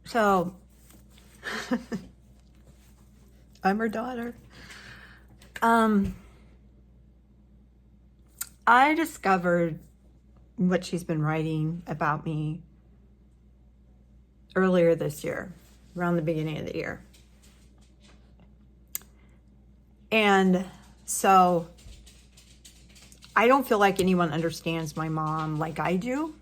So I'm her daughter. I discovered what she's been writing about me earlier this year, around the beginning of the year. And so I don't feel like anyone understands my mom like I do.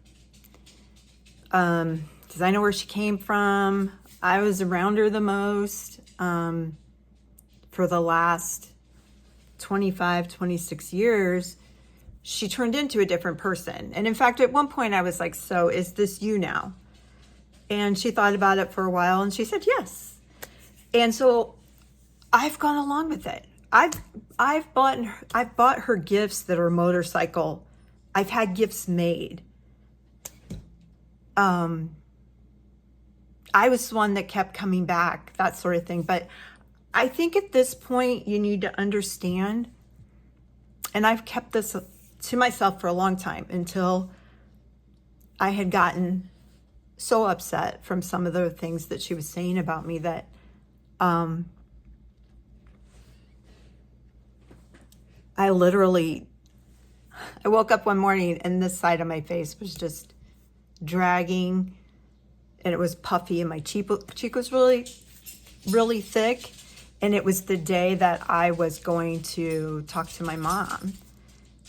Because I know where she came from. I was around her the most for the last 25, 26 years. She turned into a different person. And in fact, at one point I was like, so is this you now? And she thought about it for a while and she said, yes. And so I've gone along with it. I've bought her gifts that are a motorcycle. I've had gifts made. I was the one that kept coming back, that sort of thing. But I think at this point you need to understand, and I've kept this to myself for a long time until I had gotten so upset from some of the things that she was saying about me that I woke up one morning and this side of my face was just dragging and it was puffy and my cheek was really, really thick. And it was the day that I was going to talk to my mom.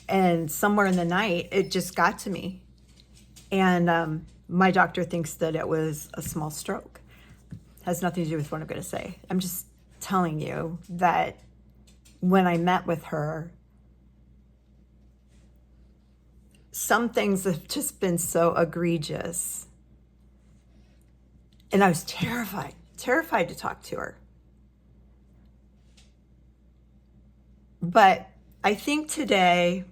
And somewhere in the night, it just got to me. And my doctor thinks that it was a small stroke. Has nothing to do with what I'm going to say. I'm just telling you that when I met with her, some things have just been so egregious. And I was terrified to talk to her. But I think today,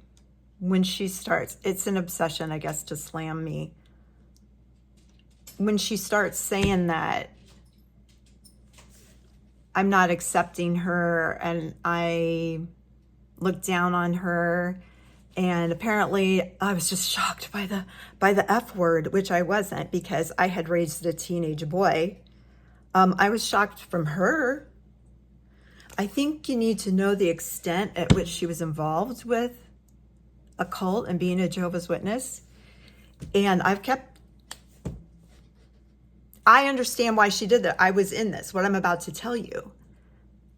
when she starts, it's an obsession, I guess, to slam me. When she starts saying that I'm not accepting her and I look down on her, and apparently I was just shocked by the F word, which I wasn't because I had raised a teenage boy. I was shocked from her. I think you need to know the extent at which she was involved with a cult and being a Jehovah's Witness. And I understand why she did that. I was in this, what I'm about to tell you.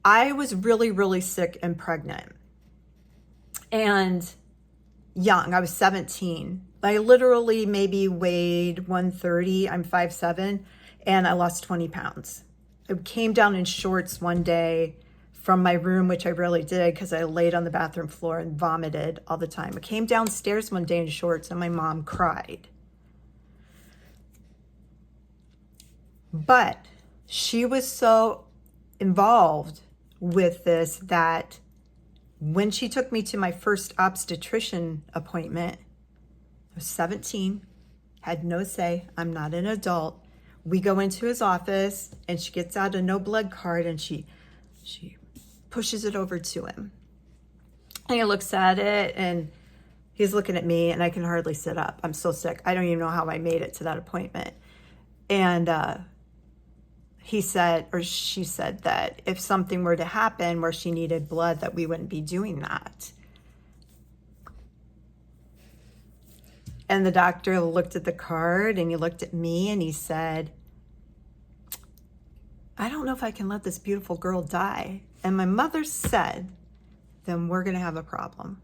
I was really, really sick and pregnant and young. I was 17. I literally maybe weighed 130. I'm 5'7", and I lost 20 pounds. I came down in shorts one day from my room, which I rarely did because I laid on the bathroom floor and vomited all the time. I came downstairs one day in shorts and my mom cried. But she was so involved with this that when she took me to my first obstetrician appointment, I was 17, had no say. I'm not an adult. We go into his office and she gets out a no blood card and she pushes it over to him. And he looks at it and he's looking at me and I can hardly sit up. I'm so sick. I don't even know how I made it to that appointment. And he said, or she said, that if something were to happen where she needed blood, that we wouldn't be doing that. And the doctor looked at the card and he looked at me and he said, I don't know if I can let this beautiful girl die. And my mother said, then we're going to have a problem.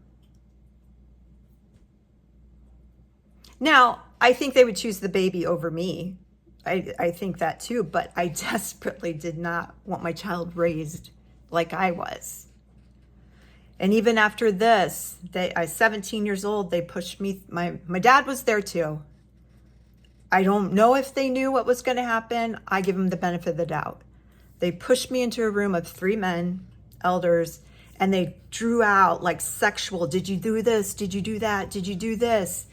Now, I think they would choose the baby over me. I think that too, but I desperately did not want my child raised like I was. And even after this, I was 17 years old, they pushed me. My dad was there too. I don't know if they knew what was going to happen. I give them the benefit of the doubt. They pushed me into a room of 3 men, elders, and they drew out like sexual, did you do this? Did you do that? Did you do this?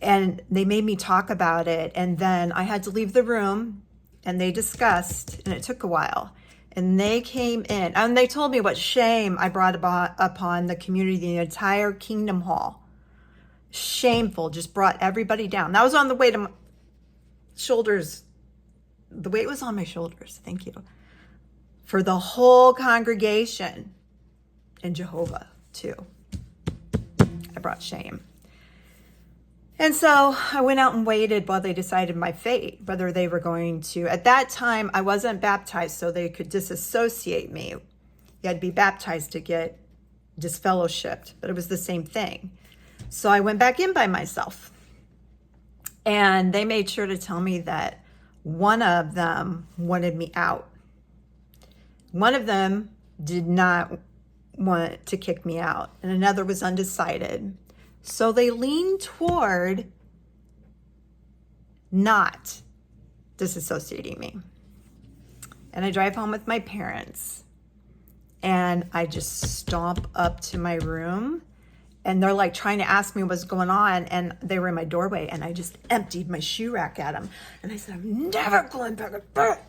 And they made me talk about it. And then I had to leave the room and they discussed, and it took a while. And they came in and they told me what shame I brought upon the community, the entire Kingdom Hall. Shameful, just brought everybody down. That was on the way to my shoulders the weight was on my shoulders. Thank you. For the whole congregation, and Jehovah too. I brought shame. And so I went out and waited while they decided my fate, whether they were going to, at that time, I wasn't baptized, so they could disassociate me. You had to be baptized to get disfellowshipped, but it was the same thing. So I went back in by myself. And they made sure to tell me that one of them wanted me out. One of them did not want to kick me out, and another was undecided. So they leaned toward not disassociating me. And I drive home with my parents, and I just stomp up to my room, and they're like trying to ask me what's going on, and they were in my doorway, and I just emptied my shoe rack at them. And I said, I'm never going back.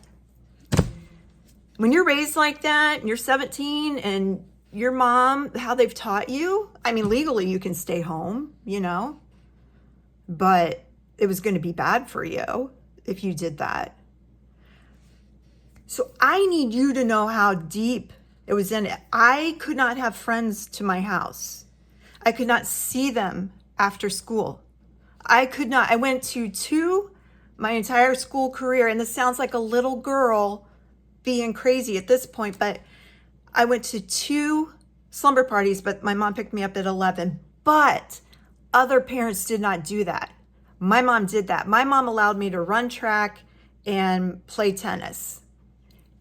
When you're raised like that, and you're 17, and your mom, how they've taught you, I mean, legally you can stay home, you know, but it was going to be bad for you if you did that. So I need you to know how deep it was in it. I could not have friends to my house. I could not see them after school. I could not. I went to two my entire school career, and this sounds like a little girl being crazy at this point, but I went to 2 slumber parties, but my mom picked me up at 11. But other parents did not do that. My mom did that. My mom allowed me to run track and play tennis.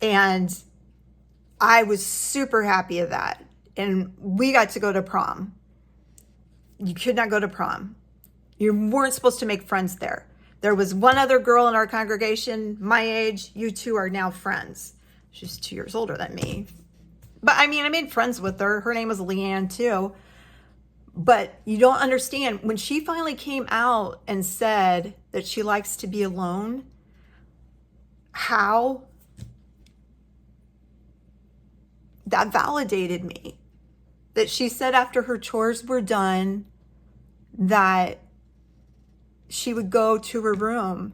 And I was super happy of that. And we got to go to prom. You could not go to prom. You weren't supposed to make friends there. There was one other girl in our congregation, my age. You two are now friends. She's 2 years older than me. But I mean, I made friends with her. Her name was Leanne too. But you don't understand. When she finally came out and said that she likes to be alone, how that validated me. That she said after her chores were done that she would go to her room.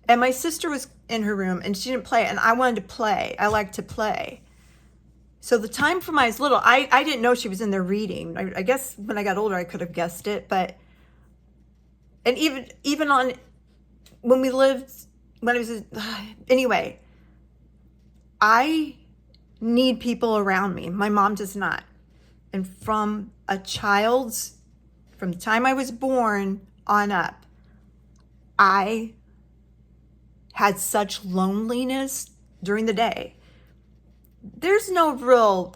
And my sister was in her room and she didn't play, and I wanted to play. I like to play. So the time from I was little, I didn't know she was in there reading. I guess when I got older, I could have guessed it. But, and even on, when we lived, when I was, anyway, I need people around me. My mom does not. And from the time I was born on up, I had such loneliness during the day. There's no real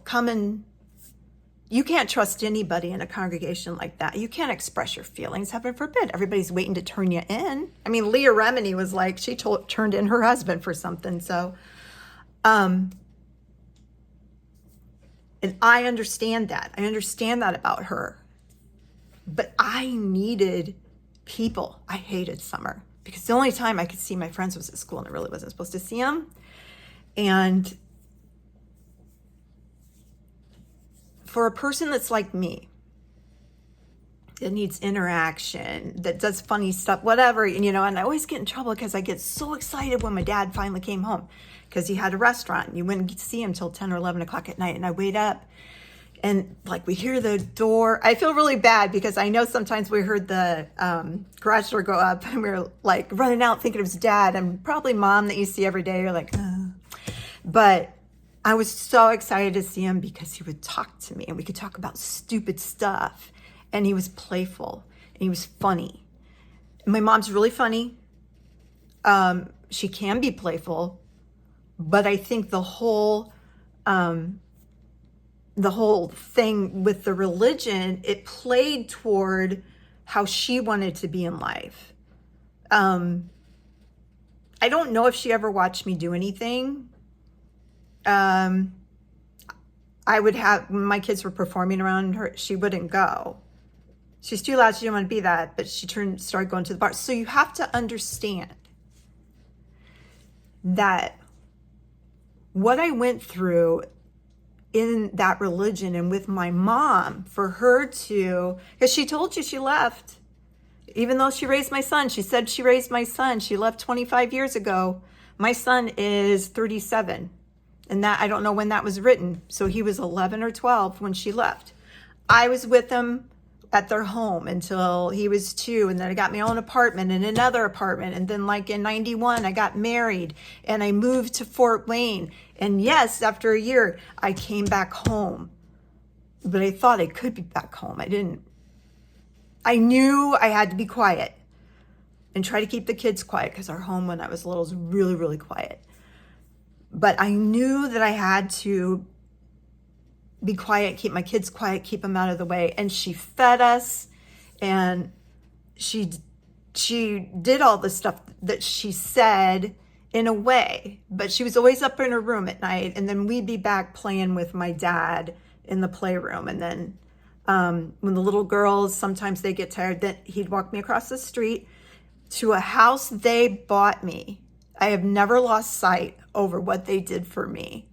you can't trust anybody in a congregation like that. You can't express your feelings, heaven forbid. Everybody's waiting to turn you in. I mean, Leah Remini was like, she turned in her husband for something. So, and I understand that. I understand that about her. But I needed people. I hated summer because the only time I could see my friends was at school, and I really wasn't supposed to see them. And for a person that's like me, that needs interaction, that does funny stuff, whatever, and I always get in trouble because I get so excited when my dad finally came home because he had a restaurant and you wouldn't see him till 10 or 11 o'clock at night. And I wait up and like we hear the door. I feel really bad because I know sometimes we heard the garage door go up and we were like running out thinking it was dad and probably mom that you see every day. You're like, But I was so excited to see him because he would talk to me and we could talk about stupid stuff. And he was playful and he was funny. My mom's really funny. She can be playful, but I think the whole thing with the religion, it played toward how she wanted to be in life. I don't know if she ever watched me do anything. I would have, when my kids were performing around her, she wouldn't go. She's too loud, she didn't want to be that, but she started going to the bar. So you have to understand that what I went through in that religion and with my mom, for her to, because she told you she left. Even though she raised my son, she said she raised my son. She left 25 years ago. My son is 37. And that, I don't know when that was written. So he was 11 or 12 when she left. I was with him at their home until he was 2. And then I got my own apartment and another apartment. And then like in 91, I got married and I moved to Fort Wayne. And yes, after a year, I came back home. But I thought I could be back home. I didn't. I knew I had to be quiet and try to keep the kids quiet because our home when I was little was really, really quiet. But I knew that I had to be quiet, keep my kids quiet, keep them out of the way. And she fed us and she did all the stuff that she said in a way, but she was always up in her room at night. And then we'd be back playing with my dad in the playroom. And then when the little girls, sometimes they get tired, then he'd walk me across the street to a house they bought me. I have never lost sight over what they did for me.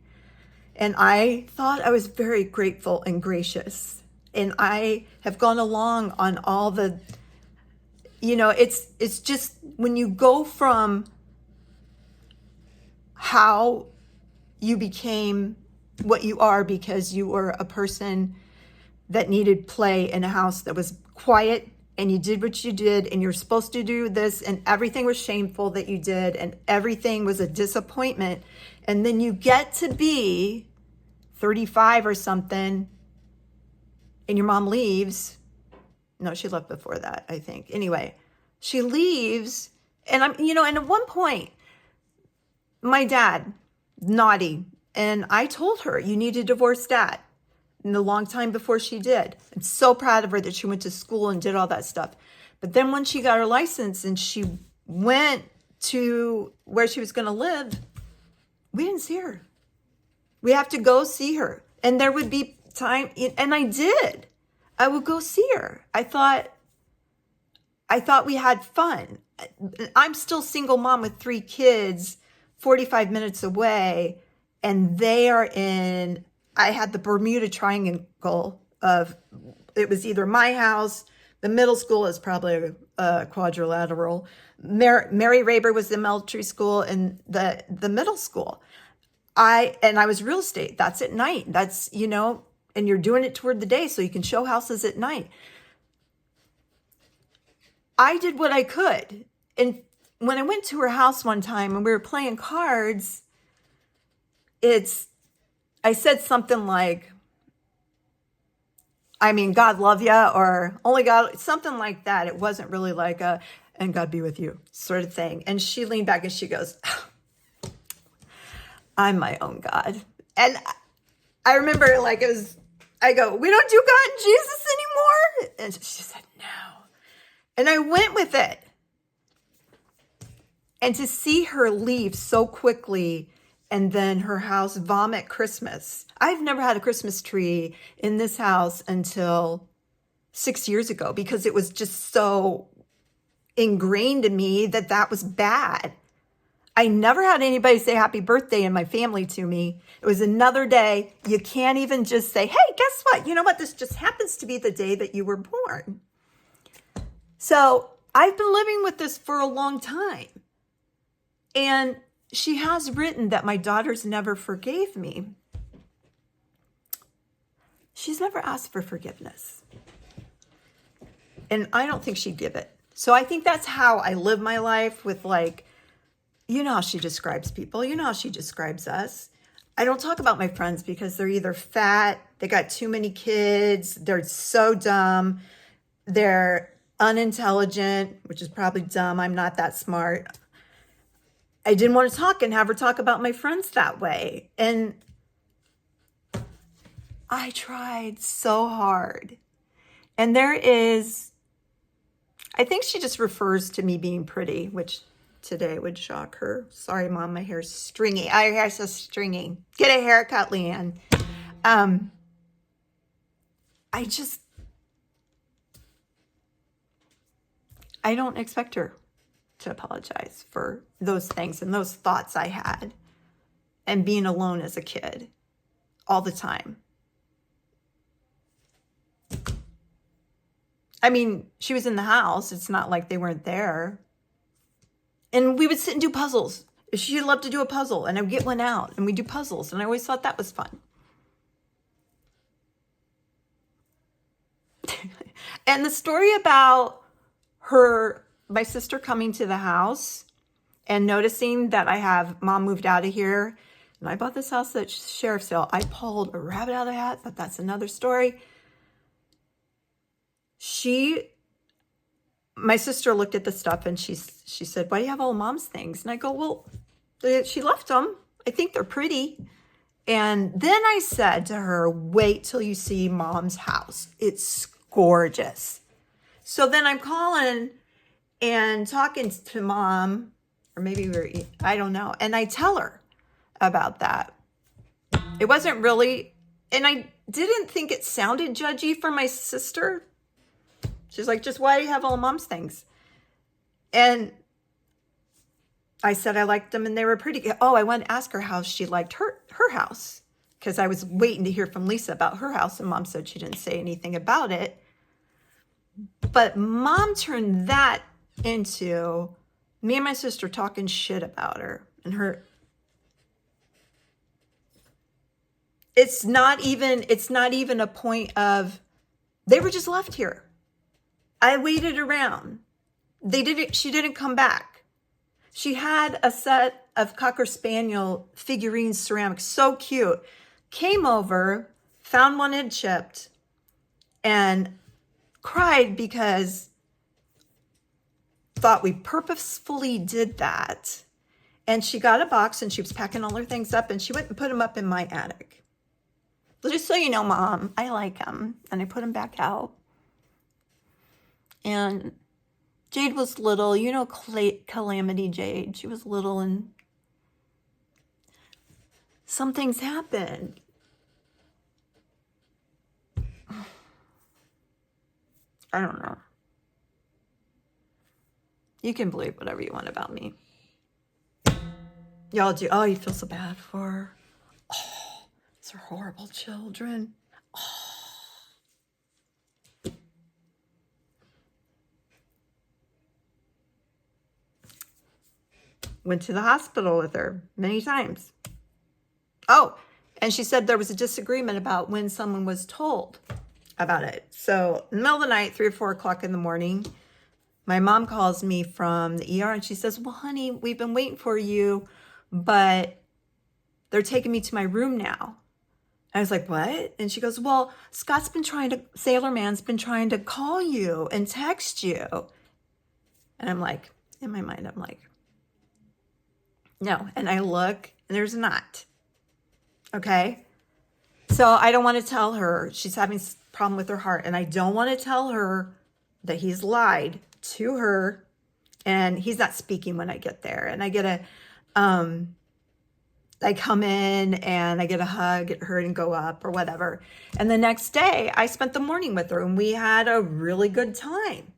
And I thought I was very grateful and gracious. And I have gone along on all the, it's just when you go from how you became what you are because you were a person that needed play in a house that was quiet and you did what you did and you're supposed to do this and everything was shameful that you did and everything was a disappointment. And then you get to be 35 or something and your mom leaves. No, she left before that, I think. Anyway, she leaves and and at one point, my dad, naughty, and I told her, you need to divorce dad. And a long time before she did. I'm so proud of her that she went to school and did all that stuff. But then when she got her license and she went to where she was going to live, we didn't see her. We have to go see her. And there would be time, and I did. I would go see her. I thought we had fun. I'm still single mom with 3 kids, 45 minutes away, and they are in, I had the Bermuda Triangle of, it was either my house, the middle school is probably a quadrilateral. Mary Raber was the elementary school and the middle school. I was real estate. That's at night. That's, and you're doing it toward the day so you can show houses at night. I did what I could. And when I went to her house one time and we were playing cards, I said something like, God love ya, or only God, something like that. It wasn't really like and God be with you sort of thing. And she leaned back and she goes, I'm my own God. And I remember I go, we don't do God and Jesus anymore? And she said, no. And I went with it. And to see her leave so quickly and then her house vomit Christmas. I've never had a Christmas tree in this house until 6 years ago because it was just so ingrained in me that was bad. I never had anybody say happy birthday in my family to me. It was another day. You can't even just say, hey, guess what? You know what? This just happens to be the day that you were born. So I've been living with this for a long time. And she has written that my daughters never forgave me. She's never asked for forgiveness. And I don't think she'd give it. So I think that's how I live my life with how she describes people. You know how she describes us. I don't talk about my friends because they're either fat, they got too many kids, they're so dumb, they're unintelligent, which is probably dumb. I'm not that smart. I didn't want to talk and have her talk about my friends that way. And I tried so hard. And I think she just refers to me being pretty, which today would shock her. Sorry, Mom, my hair's stringy. My hair's so stringy. Get a haircut, Leanne. I don't expect her to apologize for those things and those thoughts I had and being alone as a kid all the time. I mean, she was in the house. It's not like they weren't there. And we would sit and do puzzles. She loved to do a puzzle, and I would get one out, and we'd do puzzles, and I always thought that was fun. And the story about my sister coming to the house and noticing that I have mom moved out of here, and I bought this house at sheriff's sale. I pulled a rabbit out of the hat, but that's another story. My sister looked at the stuff and she said, "Why do you have all mom's things?" And I go, "Well, she left them. I think they're pretty." And then I said to her, "Wait till you see mom's house. It's gorgeous." So then I'm calling and talking to mom, or maybe I don't know. And I tell her about that. It wasn't really, and I didn't think it sounded judgy for my sister. She's like, "Just why do you have all mom's things?" And I said I liked them and they were pretty. Oh, I wanted to ask her how she liked her house, because I was waiting to hear from Lisa about her house, and mom said she didn't say anything about it. But mom turned that into me and my sister talking shit about her and her. It's not even a point of, they were just left here. I waited around. She didn't come back. She had a set of Cocker Spaniel figurines, ceramics, so cute. Came over, found one had chipped, and cried because thought we purposefully did that. And she got a box and she was packing all her things up and she went and put them up in my attic. Just so you know, Mom, I like them. And I put them back out. And Jade was little, Calamity Jade. She was little and some things happened. I don't know. You can believe whatever you want about me. Y'all do. Oh, you feel so bad for her. Oh, these are horrible children. Went to the hospital with her many times. Oh, and she said there was a disagreement about when someone was told about it. So in the middle of the night, 3 or 4 o'clock in the morning, my mom calls me from the ER and she says, "Well, honey, we've been waiting for you, but they're taking me to my room now." I was like, "What?" And she goes, "Well, Sailor Man's been trying to call you and text you." And I'm like, in my mind, I'm like, no. And I look and there's not. Okay. So I don't want to tell her she's having a problem with her heart. And I don't want to tell her that he's lied to her and he's not speaking when I get there. And I come in and I get a hug, get her and go up or whatever. And the next day I spent the morning with her and we had a really good time.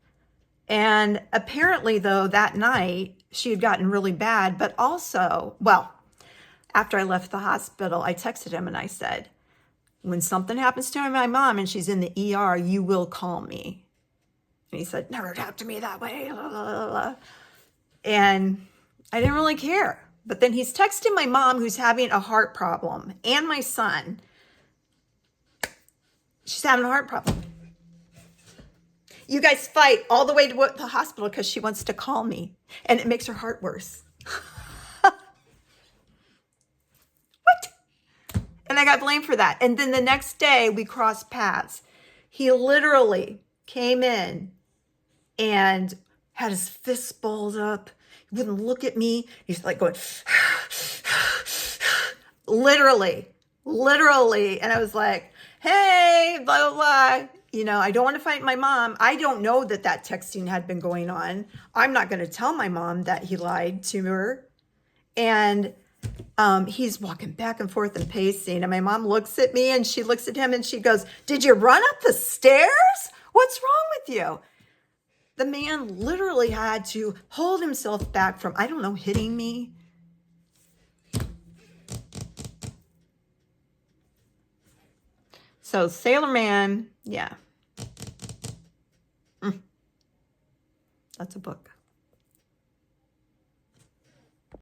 And apparently though, that night she had gotten really bad, but also, well, after I left the hospital, I texted him and I said, "When something happens to my mom and she's in the ER, you will call me." And he said, "Never talk to me that way." And I didn't really care. But then he's texting my mom who's having a heart problem and my son. She's having a heart problem. You guys fight all the way to the hospital because she wants to call me and it makes her heart worse. What? And I got blamed for that. And then the next day we crossed paths. He literally came in and had his fists balled up. He wouldn't look at me. He's like going, literally. And I was like, "Hey, blah, blah, blah. I don't want to fight my mom." I don't know that texting had been going on. I'm not going to tell my mom that he lied to her. And he's walking back and forth and pacing. And my mom looks at me and she looks at him and she goes, "Did you run up the stairs? What's wrong with you?" The man literally had to hold himself back from, I don't know, hitting me. So Sailor Man, yeah. That's a book.